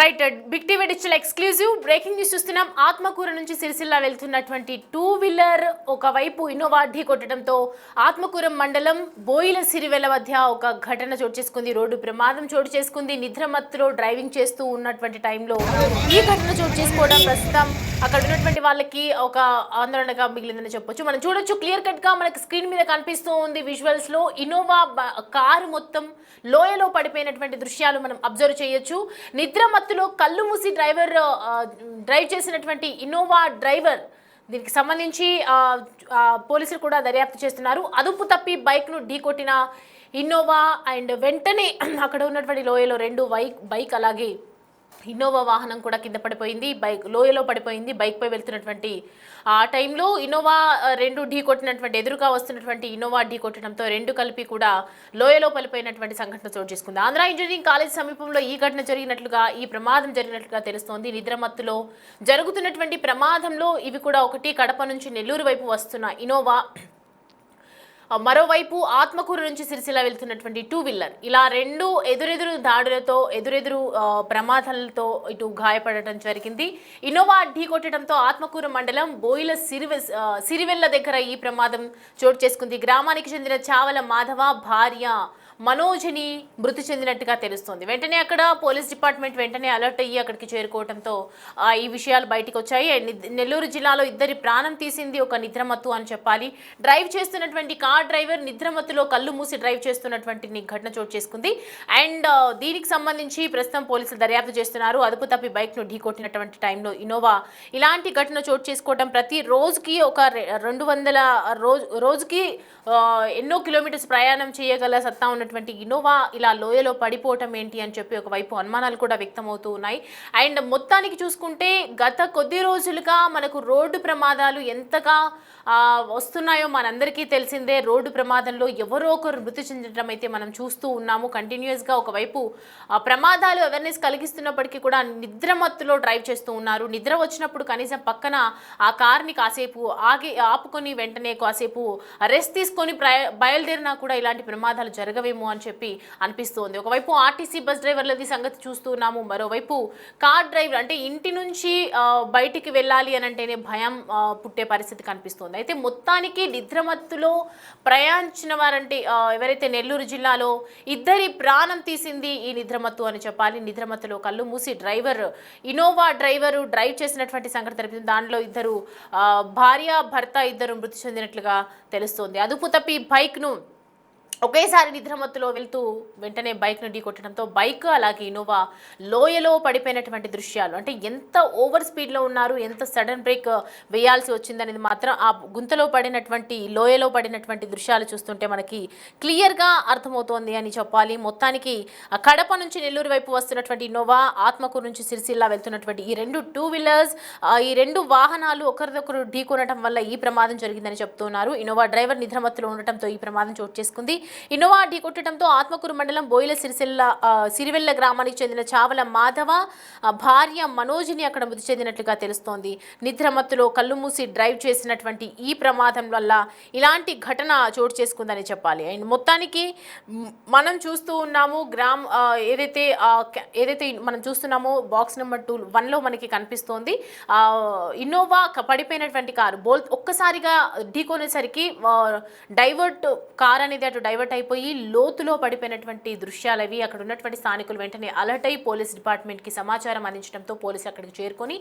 Right big TV digital exclusive breaking news చూస్తున్నాం. ఆత్మకూరు నుంచి సిరిసిల్ల వెళ్తున్నటువంటి 2-వీలర్ ఒకవైపు ఇన్నోవా ఢీ కొట్టడంతో ఆత్మకూరు మండలం బోయిల సిరివెల మధ్య ఒక ఘటన చోటు చేసుకుంది. రోడ్డు ప్రమాదం చోటు చేసుకుంది. నిద్రమత్తులో డ్రైవింగ్ చేస్తూ ఉన్నటువంటి టైంలో ఈ ఘటన చోటు చేసుకోవడం ప్రస్తుతం అక్కడ ఉన్నటువంటి వాళ్ళకి ఒక ఆందోళనగా మిగిలిందని చెప్పొచ్చు. మనం చూడొచ్చు, క్లియర్ కట్ గా మనకి స్క్రీన్ మీద కనిపిస్తూ ఉంది విజువల్స్ లో. ఇన్నోవా కారు మొత్తం లోయలో పడిపోయినటువంటి దృశ్యాలు మనం అబ్జర్వ్ చేయొచ్చు. నిద్రమత్తులో కళ్ళు మూసి డ్రైవ్ చేసినటువంటి ఇన్నోవా డ్రైవర్, దీనికి సంబంధించి పోలీసులు కూడా దర్యాప్తు చేస్తున్నారు. అదుపు తప్పి బైక్ను ఢీకొట్టిన ఇన్నోవా అండ్ వెంటనే అక్కడ ఉన్నటువంటి లోయలో రెండు బైక్ అలాగే ఇన్నోవా వాహనం కూడా కింద పడిపోయింది. బైక్ లోయలో పడిపోయింది. బైక్పై వెళ్తున్నటువంటి ఆ టైంలో ఇన్నోవా రెండు ఢీ కొట్టినటువంటి, ఎదురుగా వస్తున్నటువంటి ఇన్నోవా ఢీ కొట్టడంతో రెండు కలిపి కూడా లోయలో పడిపోయినటువంటి సంఘటన చోటు చేసుకుంది. ఆంధ్ర ఇంజనీరింగ్ కాలేజ్ సమీపంలో ఈ ఘటన జరిగినట్లుగా, ఈ ప్రమాదం జరిగినట్లుగా తెలుస్తోంది. నిద్రమత్తులో జరుగుతున్నటువంటి ప్రమాదంలో ఇవి కూడా ఒకటి. కడప నుంచి నెల్లూరు వైపు వస్తున్న ఇన్నోవా, మరోవైపు ఆత్మకూరు నుంచి సిరిసిల్ల వెళ్తున్నటువంటి 2-వీలర్, ఇలా రెండు ఎదురెదురు దాడులతో ఎదురెదురు ప్రమాదాలతో ఇటు గాయపడటం జరిగింది. ఇన్నోవా ఢీ కొట్టడంతో ఆత్మకూరు మండలం బోయిల సిరివెల్ల దగ్గర ఈ ప్రమాదం చోటు చేసుకుంది. గ్రామానికి చెందిన చావల మాధవ భార్య మనోజ్ని మృతి చెందినట్టుగా తెలుస్తోంది. వెంటనే అక్కడ పోలీస్ డిపార్ట్మెంట్ వెంటనే అలర్ట్ అయ్యి అక్కడికి చేరుకోవడంతో ఈ విషయాలు బయటకు వచ్చాయి. నెల్లూరు జిల్లాలో ఇద్దరి ప్రాణం తీసింది ఒక నిద్రమత్తు అని చెప్పాలి. డ్రైవ్ చేస్తున్నటువంటి కార్ డ్రైవర్ నిద్రమత్తులో కళ్ళు మూసి డ్రైవ్ చేస్తున్నటువంటి ఘటన చోటు చేసుకుంది. అండ్ దీనికి సంబంధించి ప్రస్తుతం పోలీసులు దర్యాప్తు చేస్తున్నారు. అదుపు తప్పి బైక్ను ఢీకొట్టినటువంటి టైంలో ఇన్నోవా ఇలాంటి ఘటన చోటు చేసుకోవడం, ప్రతి రోజుకి ఒక 200 రోజుకి ఎన్నో కిలోమీటర్స్ ప్రయాణం చేయగల సత్తా ఉన్నటువంటి ఇన్నోవా ఇలా లోయలో పడిపోవటం ఏంటి అని చెప్పి ఒకవైపు అనుమానాలు కూడా వ్యక్తమవుతూ ఉన్నాయి. అండ్ మొత్తానికి చూసుకుంటే గత కొద్ది రోజులుగా మనకు రోడ్డు ప్రమాదాలు ఎంతగా వస్తున్నాయో మనందరికీ తెలిసిందే. రోడ్డు ప్రమాదంలో ఎవరో ఒకరు మృతి చెందడం అయితే మనం చూస్తూ ఉన్నాము. కంటిన్యూస్గా ఒకవైపు ప్రమాదాలు అవేర్నెస్ కలిగిస్తున్నప్పటికీ కూడా నిద్రమత్తులో డ్రైవ్ చేస్తూ ఉన్నారు. నిద్ర వచ్చినప్పుడు కనీసం పక్కన ఆ కార్ని కాసేపు ఆపుకొని వెంటనే కాసేపు రెస్ట్ తీసుకొని బయలుదేరినా కూడా ఇలాంటి ప్రమాదాలు జరగవేమో అని చెప్పి అనిపిస్తోంది. ఒకవైపు ఆర్టీసీ బస్ డ్రైవర్లది సంగతి చూస్తూ ఉన్నాము. మరోవైపు కార్ డ్రైవర్, అంటే ఇంటి నుంచి బయటికి వెళ్ళాలి అని అంటేనే భయం పుట్టే పరిస్థితి కనిపిస్తోంది. అయితే మొత్తానికి నిద్రమత్తులో ప్రయాణించిన వారంటే ఎవరైతే నెల్లూరు జిల్లాలో ఇద్దరి ప్రాణం తీసింది ఈ నిద్రమత్తు అని చెప్పాలి. నిద్రమత్తులో కళ్ళు మూసి ఇన్నోవా డ్రైవరు డ్రైవ్ చేసినటువంటి సంఘటన తెలిపింది. దానిలో ఇద్దరు భార్య భర్త ఇద్దరు మృతి చెందినట్లుగా తెలుస్తోంది. అదుపు తప్పి బైక్ను ఒకేసారి నిద్రమత్తులో వెళ్తూ వెంటనే బైక్ను ఢీ కొట్టడంతో బైక్ అలాగే ఇన్నోవా లోయలో పడిపోయినటువంటి దృశ్యాలు, అంటే ఎంత ఓవర్ స్పీడ్లో ఉన్నారు, ఎంత సడన్ బ్రేక్ వేయాల్సి వచ్చిందనేది మాత్రం ఆ గుంతలో పడినటువంటి లోయలో పడినటువంటి దృశ్యాలు చూస్తుంటే మనకి క్లియర్గా అర్థమవుతోంది అని చెప్పాలి. మొత్తానికి కడప నుంచి నెల్లూరు వైపు వస్తున్నటువంటి ఇన్నోవా, ఆత్మకూరు నుంచి సిరిసిల్ల వెళ్తున్నటువంటి ఈ రెండు 2-వీలర్స్, ఈ రెండు వాహనాలు ఒకరిదొకరు ఢీ కొనడం వల్ల ఈ ప్రమాదం జరిగిందని చెప్తున్నారు. ఇన్నోవా డ్రైవర్ నిద్రమత్తులో ఉండటంతో ఈ ప్రమాదం చోటు చేసుకుంది. ఇన్నోవా ఢీ కొట్టడంతో ఆత్మకూరు మండలం బోయిల సిరివెల్ల గ్రామానికి చెందిన చావల మాధవ భార్య మనోజ్ని అక్కడ మృతి చెందినట్లుగా తెలుస్తోంది. నిద్రమత్తులో కళ్ళు మూసి డ్రైవ్ చేసినటువంటి ఈ ప్రమాదం వల్ల ఇలాంటి ఘటన చోటు చేసుకుందని చెప్పాలి. అండ్ మొత్తానికి మనం చూస్తూ ఉన్నాము ఏదైతే మనం చూస్తున్నామో బాక్స్ నెంబర్ 1లో మనకి కనిపిస్తోంది ఇన్నోవా పడిపోయినటువంటి కారు ఒక్కసారిగా ఢీకొనేసరికి కార్ అనేది అటు డైవర్ట్ అయిపోయి లోతులో పడిపోయినటువంటి దృశ్యాలు అవి. అక్కడ ఉన్నటువంటి స్థానికులు వెంటనే అలర్ట్ అయి పోలీస్ డిపార్ట్మెంట్కి సమాచారం అందించడంతో పోలీసులు అక్కడికి చేరుకొని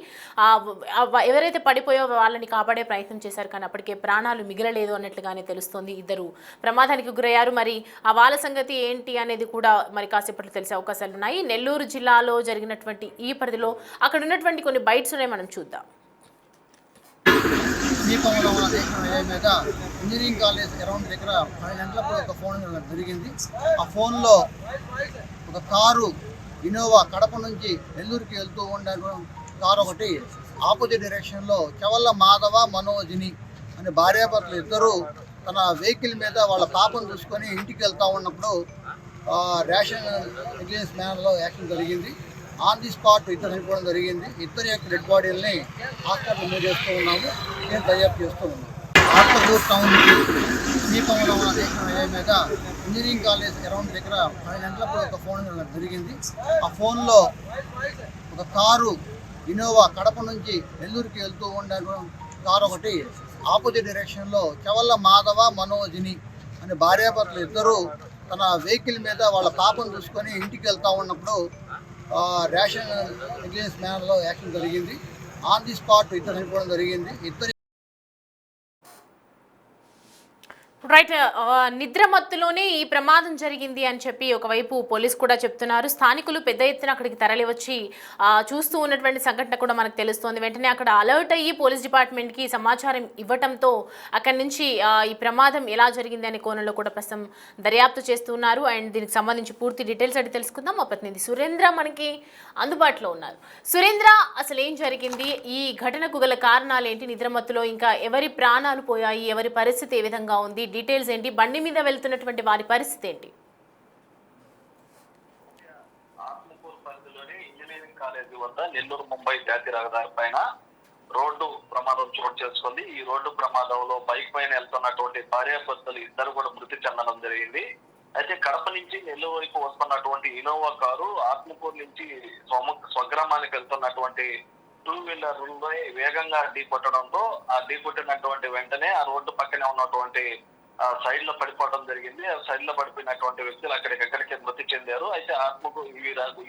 ఎవరైతే పడిపోయో వాళ్ళని కాపాడే ప్రయత్నం చేశారు. కానీ అప్పటికే ప్రాణాలు మిగలలేదు అన్నట్లుగానే తెలుస్తోంది. ఇద్దరు ప్రమాదానికి గురయ్యారు. మరి వాళ్ళ సంగతి ఏంటి అనేది కూడా మరి కాసేపట్లో తెలిసే అవకాశాలు ఉన్నాయి. నెల్లూరు జిల్లాలో జరిగినటువంటి ఈ పరిధిలో అక్కడ ఉన్నటువంటి కొన్ని బైట్స్ ఉన్నాయి, మనం చూద్దాం. సమీపంలో ఉన్న మీద ఇంజనీరింగ్ కాలేజ్ అరౌండ్ దగ్గర 10 గంటలప్పుడు ఒక ఫోన్ జరిగింది. ఆ ఫోన్లో ఒక కారు ఇన్నోవా కడప నుంచి నెల్లూరుకి వెళ్తూ ఉండే కారు ఒకటి ఆపోజిట్ డైరెక్షన్లో చవల్ల మాధవ మనోజ్ని అనే భార్యాభర్తలు ఇద్దరు తన వెహికల్ మీద వాళ్ళ పాపను చూసుకొని ఇంటికి వెళ్తూ ఉన్నప్పుడు రేషన్ నెగ్లిజెన్స్ మ్యాన్లో యాక్షన్ జరిగింది. ఆన్ ది స్పాట్ ఇద్దరు చనిపోవడం జరిగింది. ఇద్దరి యొక్క డెడ్ బాడీలని హాస్పిటల్ మూవ్ చేస్తూ ఉన్నాము. నేను దర్యాప్తు చేస్తూ ఉన్నాము. ఆత్మకూరు టౌన్కి సమీపంలో ఉన్న మీద ఇంజనీరింగ్ కాలేజ్ అరౌండ్ దగ్గర 10 గంటలప్పుడు ఒక ఫోన్ జరిగింది. ఆ ఫోన్లో ఒక కారు ఇన్నోవా కడప నుంచి నెల్లూరుకి వెళ్తూ ఉండే కారు ఒకటి ఆపోజిట్ డైరెక్షన్లో చవల్ల మాధవ మనోజిని అనే భార్యాభర్తలు ఇద్దరు తన వెహికల్ మీద వాళ్ళ పాపను చూసుకొని ఇంటికి వెళ్తూ ఉన్నప్పుడు రేషన్ నెగ్లిజెన్స్ మ్యాన్లో యాక్షన్ జరిగింది. ఆన్ ది స్పాట్ ఇద్దరు చనిపోవడం జరిగింది. ఇద్దరు రైట్. నిద్రమత్తులోనే ఈ ప్రమాదం జరిగింది అని చెప్పి ఒకవైపు పోలీసు కూడా చెప్తున్నారు. స్థానికులు పెద్ద ఎత్తున అక్కడికి తరలి వచ్చి చూస్తూ ఉన్నటువంటి సంఘటన కూడా మనకు తెలుస్తోంది. వెంటనే అక్కడ అలర్ట్ అయ్యి పోలీస్ డిపార్ట్మెంట్కి సమాచారం ఇవ్వటంతో అక్కడి నుంచి ఈ ప్రమాదం ఎలా జరిగింది అనే కోణంలో కూడా ప్రస్తుతం దర్యాప్తు చేస్తున్నారు. అండ్ దీనికి సంబంధించి పూర్తి డీటెయిల్స్ అడిగి తెలుసుకుందాం. మా ప్రతినిధి సురేంద్ర మనకి అందుబాటులో ఉన్నారు. సురేంద్ర, అసలు ఏం జరిగింది? ఈ ఘటనకు గల కారణాలు ఏంటి? నిద్రమత్తులో ఇంకా ఎవరి ప్రాణాలు పోయాయి? ఎవరి పరిస్థితి ఏ విధంగా ఉంది? డీటెయిల్స్ ఏంటి? బండి మీద వెళ్తున్నటువంటి వారి పరిస్థితి ఏంటి? ఆత్మకూరు పరిధిలోని ఇంజనీరింగ్ కాలేజీ వద్ద నెల్లూరు ముంబై జాతీయ రహదారి పైన రోడ్డు ప్రమాదం చోటు చేసుకుంది. ఈ రోడ్డు ప్రమాదంలో బైక్ పైన వెళ్తున్నటువంటి భార్యాభర్తలు ఇద్దరు కూడా మృతి చెందడం జరిగింది. అయితే కడప నుంచి నెల్లూరు వైపు వస్తున్నటువంటి ఇన్నోవా కారు ఆత్మకూరు నుంచి స్వగ్రామానికి వెళ్తున్నటువంటి టూ వీలర్ వేగంగా ఢీకొట్టడంతో ఆ ఢీకొట్టినటువంటి వెంటనే ఆ రోడ్డు పక్కనే ఉన్నటువంటి సైడ్ లో పడిపోవడం జరిగింది. ఆ సైడ్ లో పడిపోయినటువంటి వ్యక్తులు అక్కడికక్కడికే మృతి చెందారు. అయితే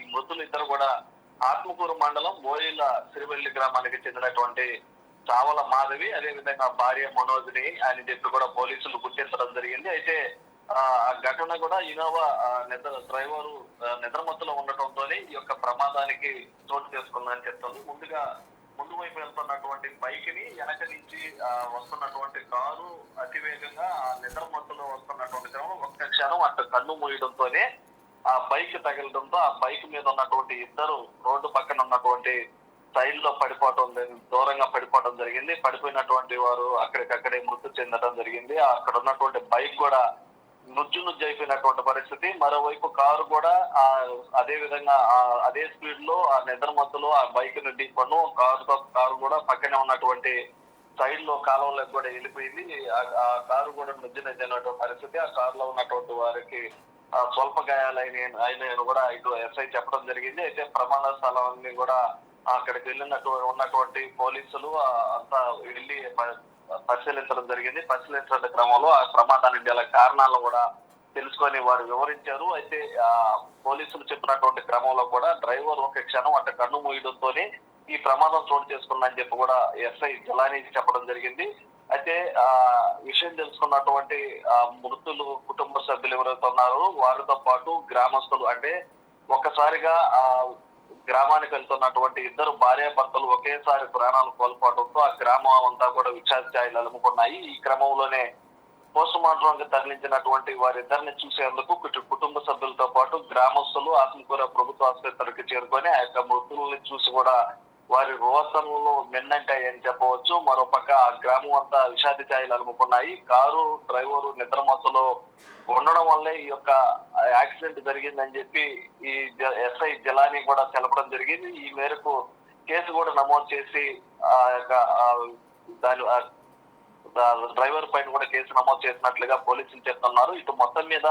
ఈ మృతులు ఇద్దరు కూడా ఆత్మకూరు మండలం బోయిల సిరివెల్లి గ్రామానికి చెందినటువంటి చావల మాధవి, అదే విధంగా భార్య మనోజిని అని చెప్పి కూడా పోలీసులు గుర్తించడం జరిగింది. అయితే ఆ ఘటన కూడా ఇన్నోవా డ్రైవరు నిద్రమత్తులో ఉండటంతోనే ఈ యొక్క ప్రమాదానికి చోటు చేసుకుందని చెప్తుంది. ముందు వైపు వెళ్తున్నటువంటి బైక్ ని వెనక నుంచి వస్తున్నటువంటి కారు అతివేగంగా నిద్రమత్తులో వస్తున్నటువంటి క్రమంలో ఒక్క క్షణం అటు కన్ను మూయడంతోనే ఆ బైక్ తగలడంతో ఆ బైక్ మీద ఉన్నటువంటి ఇద్దరు రోడ్డు పక్కన ఉన్నటువంటి సైడ్ లో దూరంగా పడిపోవడం జరిగింది. పడిపోయినటువంటి వారు అక్కడికక్కడే మృతి చెందడం జరిగింది. అక్కడ ఉన్నటువంటి బైక్ కూడా నుజ్జు అయిపోయినటువంటి పరిస్థితి. మరోవైపు కారు కూడా అదే విధంగా అదే స్పీడ్ లో ఆ నిద్ర మత్తులో ఆ బైక్ ను ఢీకొను కారు కూడా పక్కనే ఉన్నటువంటి సైడ్ లో కాలువలకు కూడా వెళ్ళిపోయింది. ఆ కారు కూడా నుజ్జునటువంటి పరిస్థితి. ఆ కారులో ఉన్నటువంటి వారికి స్వల్ప గాయాలైన కూడా ఇటు ఎస్ఐ చెప్పడం జరిగింది. అయితే ప్రమాద స్థలాన్ని కూడా అక్కడికి ఉన్నటువంటి పోలీసులు అంతా వెళ్ళి పరిశీలించడం జరిగింది. పరిశీలించిన క్రమంలో ఆ ప్రమాదానికి గల కారణాలను కూడా తెలుసుకొని వారు వివరించారు. అయితే పోలీసులు చెప్పినటువంటి క్రమంలో కూడా డ్రైవర్ ఒక క్షణం అటు కన్ను మూయడంతోనే ఈ ప్రమాదం చోటు చేసుకుందని చెప్పి కూడా ఎస్ఐ జలాని చెప్పడం జరిగింది. అయితే విషయం తెలుసుకున్నటువంటి మృతులు కుటుంబ సభ్యులు ఎవరైతే ఉన్నారో వారితో పాటు గ్రామస్తులు, అంటే ఒక్కసారిగా గ్రామానికి వెళ్తున్నటువంటి ఇద్దరు భార్యాభర్తలు ఒకేసారి ప్రాణాలు కోల్పోవడంతో ఆ గ్రామం అంతా కూడా విషాదాలు అలుముకున్నాయి. ఈ క్రమంలోనే పోస్ట్ మార్టం తరలించినటువంటి వారిద్దరిని చూసేందుకు కుటుంబ సభ్యులతో పాటు గ్రామస్తులు ఆత్మకూర ప్రభుత్వ ఆసుపత్రికి చేరుకొని ఆ యొక్క మృతుల్ని చూసి కూడా వారి రోదనలు మిన్నంటాయని చెప్పవచ్చు. మరోపక్క ఆ గ్రామం అంతా విషాద ఛాయలు అలుముకున్నాయి. కారు డ్రైవరు నిద్రమత్తులో ఉండడం వల్లే ఈ యొక్క యాక్సిడెంట్ జరిగిందని చెప్పి ఈ ఎస్ఐ జలాని కూడా తెలపడం జరిగింది. ఈ మేరకు కేసు కూడా నమోదు చేసి ఆ యొక్క డ్రైవర్ పైన కూడా కేసు నమోదు చేసినట్లుగా పోలీసులు చెప్తున్నారు. ఇటు మొత్తం మీద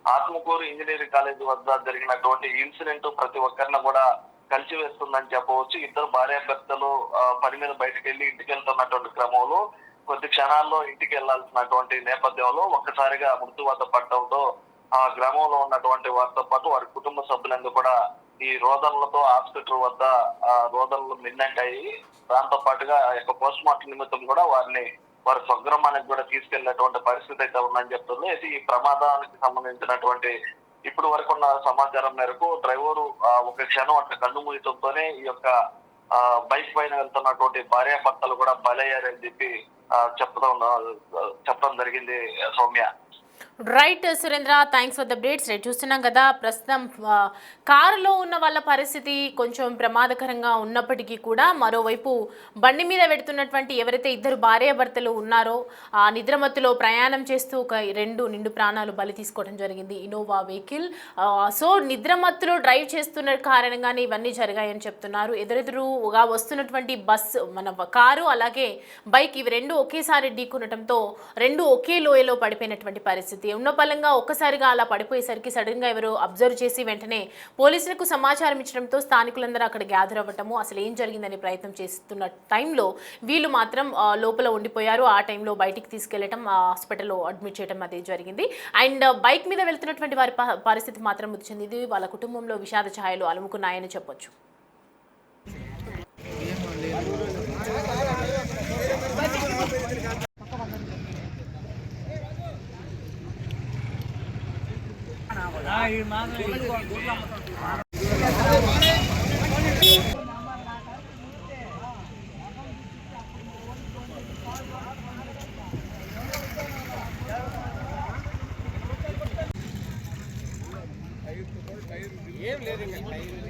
ఆత్మకూరు ఇంజనీరింగ్ కాలేజీ వద్ద జరిగినటువంటి ఇన్సిడెంట్ ప్రతి ఒక్కరిని కూడా కలిసివేస్తుందని చెప్పవచ్చు. ఇద్దరు భార్యాభర్తలు పని మీద బయటకు వెళ్ళి ఇంటికి వెళ్తున్నటువంటి క్రమంలో కొద్ది క్షణాల్లో ఇంటికి వెళ్లాల్సినటువంటి నేపథ్యంలో ఒక్కసారిగా మృత్యువాత పడటంతో ఆ గ్రామంలో ఉన్నటువంటి వారితో పాటు వారి కుటుంబ సభ్యులందరూ కూడా ఈ రోదనలతో హాస్పిటల్ వద్ద రోదనలు మిన్నంటాయి. దాంతో పాటుగా ఆ యొక్క పోస్ట్ మార్టం నిమిత్తం కూడా వారి స్వగ్రామానికి కూడా తీసుకెళ్లినటువంటి పరిస్థితి అయితే ఉందని చెప్తుంది. అయితే ఈ ప్రమాదానికి సంబంధించినటువంటి ఇప్పుడు వరకు ఉన్న సమాచారం మేరకు డ్రైవరు ఒక క్షణం అట్లా కన్ను మూయటంతోనే ఈ యొక్క బైక్ పైన వెళ్తున్నటువంటి భార్యాభర్తలు కూడా బలయ్యారని చెప్పి చెప్పడం జరిగింది. Soumya. Right Surendra, thanks for the updates. Right, చూస్తున్నాం కదా ప్రస్తుతం కారులో ఉన్న వాళ్ళ పరిస్థితి కొంచెం ప్రమాదకరంగా ఉన్నప్పటికీ కూడా మరోవైపు బండి మీద పెడుతున్నటువంటి ఎవరైతే ఇద్దరు భార్యాభర్తలు ఉన్నారో ఆ నిద్రమత్తులో ప్రయాణం చేస్తూ ఒక నిండు ప్రాణాలు బలి తీసుకోవడం జరిగింది ఇన్నోవా వెహికల్. సో నిద్రమత్తులో డ్రైవ్ చేస్తున్న కారణంగానే ఇవన్నీ జరిగాయని చెప్తున్నారు. ఎదురెదురుగా వస్తున్నటువంటి బస్సు కారు అలాగే బైక్ ఇవి రెండు ఒకేసారి ఢీకొనడంతో రెండు ఒకే లోయలో పడిపోయినటువంటి పరిస్థితి. పరిస్థితి. ఉన్నపలంగా ఒక్కసారిగా అలా పడిపోయేసరికి సడన్గా ఎవరో అబ్జర్వ్ చేసి వెంటనే పోలీసులకు సమాచారం ఇచ్చడంతో స్థానికులందరూ అక్కడ గ్యాదర్ అవ్వటము, అసలు ఏం జరిగిందని ప్రయత్నం చేస్తున్న టైంలో వీళ్ళు మాత్రం లోపల ఉండిపోయారు. ఆ టైంలో బయటికి తీసుకెళ్లటం, హాస్పిటల్లో అడ్మిట్ చేయడం అదే జరిగింది. అండ్ బైక్ మీద వెళ్తున్నటువంటి వారి పరిస్థితి మాత్రం మృతి చెందింది. వాళ్ళ కుటుంబంలో విషాద ఛాయలు అలుముకున్నాయని చెప్పొచ్చు. ఏం లేదు